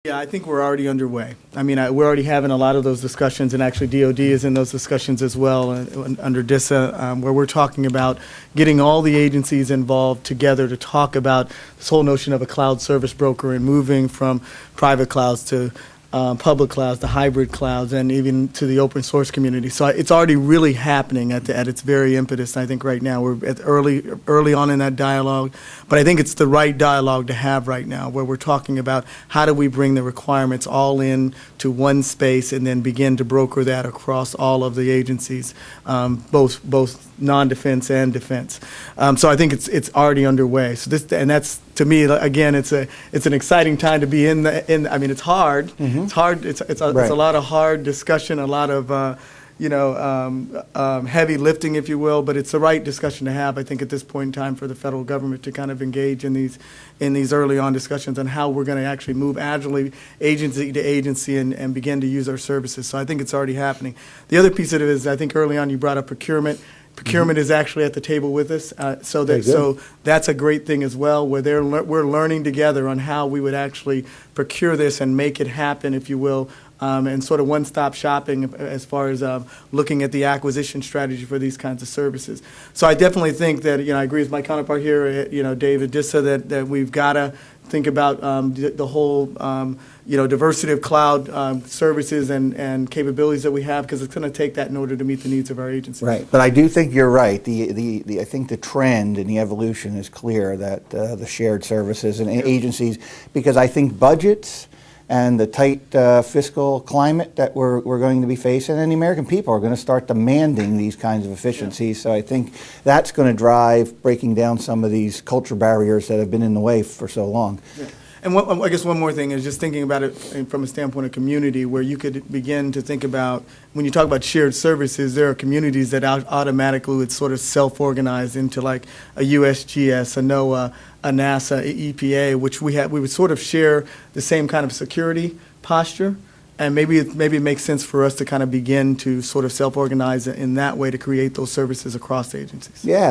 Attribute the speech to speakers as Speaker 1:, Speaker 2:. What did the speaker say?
Speaker 1: Yeah, I think we're already underway. I mean, we're already having a lot of those discussions, and actually DOD is in those discussions as well under DISA, where we're talking about getting all the agencies involved together to talk about this whole notion of a cloud service broker and moving from private clouds to public clouds, the hybrid clouds, and even to the open source community. So it's already really happening at its very impetus. I think right now we're at early on in that dialogue, but I think it's the right dialogue to have right now, where we're talking about how do we bring the requirements all in to one space and then begin to broker that across all of the agencies, both non-defense and defense. So I think it's already underway. So that's, to me, again, it's an exciting time to be in. I mean, it's hard.
Speaker 2: Mm-hmm.
Speaker 1: It's hard. It's a lot of hard discussion, a lot of heavy lifting, if you will. But it's the right discussion to have, I think, at this point in time for the federal government to kind of engage in these early on discussions on how we're going to actually move agilely, agency to agency, and begin to use our services. So I think it's already happening. The other piece of it is, I think early on you brought up procurement. Procurement is actually at the table with us, so that's a great thing as well, where we're learning together on how we would actually procure this and make it happen, if you will, and sort of one-stop shopping as far as looking at the acquisition strategy for these kinds of services. So I definitely think that, I agree with my counterpart here, David Dissa, that we've got to think about the whole diversity of cloud services and capabilities that we have, because it's going to take that in order to meet the needs of our agencies.
Speaker 2: Right, but I do think you're right. I think the trend and the evolution is clear that the shared services and agencies, because I think budgets and the tight fiscal climate that we're going to be facing, and the American people are going to start demanding these kinds of efficiencies. So I think that's going to drive breaking down some of these culture barriers that have been in the way for so long.
Speaker 1: Yeah. And I guess one more thing is just thinking about it from a standpoint of community, where you could begin to think about, when you talk about shared services, there are communities that automatically would sort of self-organize into like a USGS, a NOAA, a NASA, a EPA, which we would sort of share the same kind of security posture. And maybe it makes sense for us to kind of begin to sort of self-organize in that way to create those services across agencies.
Speaker 2: Yeah.